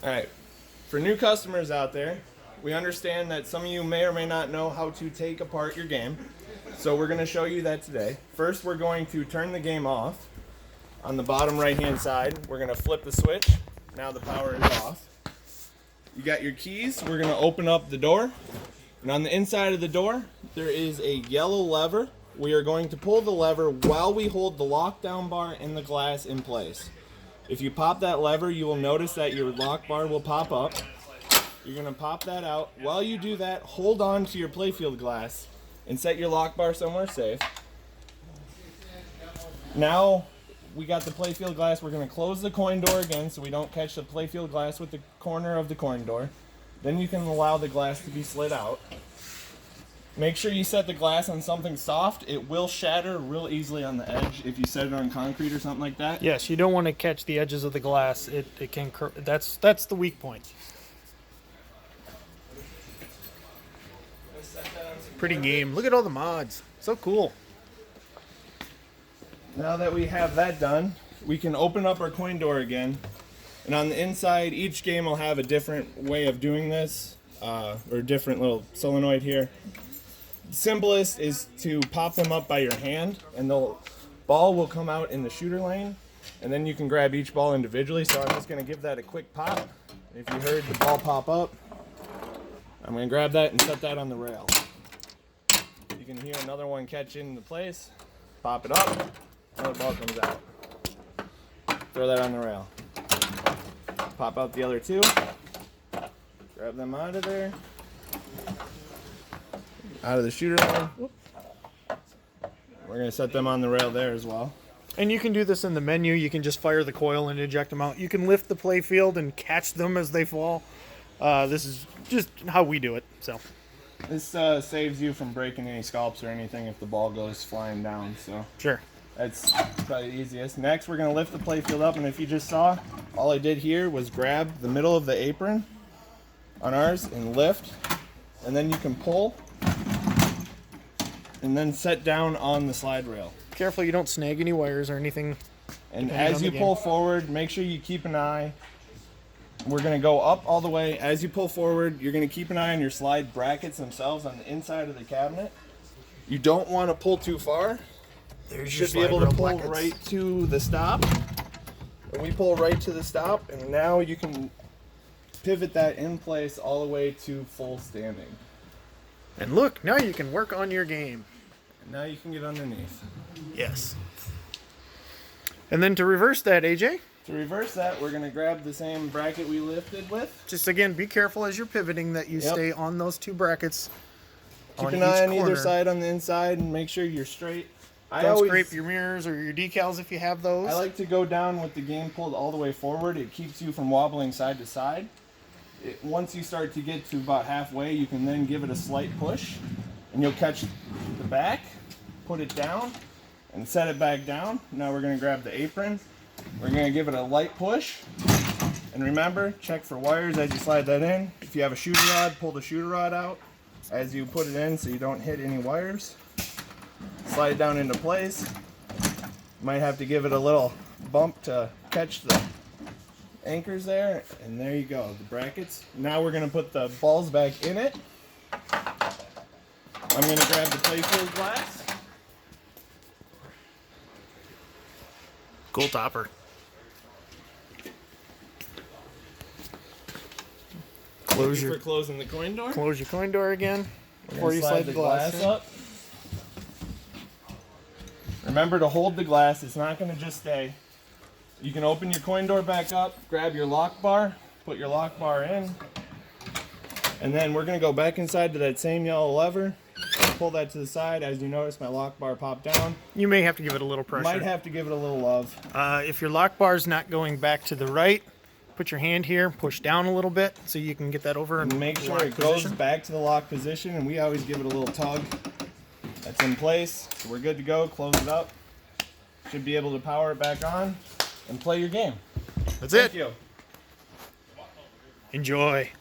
All right, for new customers out there, we understand that some of you may or may not know how to take apart your game. So we're going to show you that today. First, we're going to turn the game off. On the bottom right-hand side, we're going to flip the switch. Now the power is off. You got your keys. We're going to open up the door. And on the inside of the door, there is a yellow lever. We are going to pull the lever while we hold the lockdown bar and the glass in place. If you pop that lever, you will notice that your lock bar will pop up. You're going to pop that out. While you do that, hold on to your Playfield glass and set your lock bar somewhere safe. Now we got the Playfield glass. We're going to close the coin door again so we don't catch the Playfield glass with the corner of the coin door. Then you can allow the glass to be slid out. Make sure you set the glass on something soft. It will shatter real easily on the edge if you set it on concrete or something like that. Yes, you don't want to catch the edges of the glass. It can that's the weak point. Pretty game. Look at all the mods. So cool. Now that we have that done, we can open up our coin door again. And on the inside, each game will have a different way of doing this, or a different little solenoid here. The simplest is to pop them up by your hand, and the ball will come out in the shooter lane, and then you can grab each ball individually. So I'm just going to give that a quick pop. If you heard the ball pop up, I'm going to grab that and set that on the rail. You can hear another one catch into place, pop it up, another ball comes out. Throw that on the rail. Pop out the other two, grab them out of there, out of the shooter lane. We're going to set them on the rail there as well. And you can do this in the menu. You can just fire the coil and eject them out. You can lift the Playfield and catch them as they fall. This is just how we do it. So this saves you from breaking any scalps or anything if the ball goes flying down. So sure. That's probably the easiest. Next, we're going to lift the Playfield up, and if you just saw, all I did here was grab the middle of the apron on ours and lift, and then you can pull, and then set down on the slide rail. Careful you don't snag any wires or anything. And as you pull forward, make sure you keep an eye. We're going to go up all the way. As you pull forward, you're going to keep an eye on your slide brackets themselves on the inside of the cabinet. You don't want to pull too far. You should be able to pull right to the stop. And we pull right to the stop, and now you can pivot that in place all the way to full standing. And look, now you can work on your game. And now you can get underneath. Yes. And then to reverse that, AJ? To reverse that, we're going to grab the same bracket we lifted with. Just again, be careful as you're pivoting that you stay on those two brackets. Keep an eye on either side on the inside and make sure you're straight. Don't scrape your mirrors or your decals if you have those. I like to go down with the game pulled all the way forward. It keeps you from wobbling side to side. Once you start to get to about halfway, you can then give it a slight push, and you'll catch the back, put it down, and set it back down. Now we're going to grab the apron. We're going to give it a light push. And remember, check for wires as you slide that in. If you have a shooter rod, pull the shooter rod out as you put it in so you don't hit any wires. Slide it down into place. Might have to give it a little bump to catch the anchors there, and there you go, the brackets. Now we're going to put the balls back in it. I'm going to grab the Playfield glass. Cool topper. Thank you for closing the coin door. Close your coin door again before you slide the glass up. Remember to hold the glass. It's not going to just stay. You can open your coin door back up, grab your lock bar, put your lock bar in, and then we're going to go back inside to that same yellow lever, pull that to the side. As you notice, my lock bar popped down. You may have to give it a little pressure. Might have to give it a little love. If your lock bar is not going back to the right, put your hand here, push down a little bit so you can get that over and make sure it goes back to the lock position, and we always give it a little tug. That's in place, so we're good to go. Close it up. Should be able to power it back on and play your game. That's it. Thank you. Enjoy.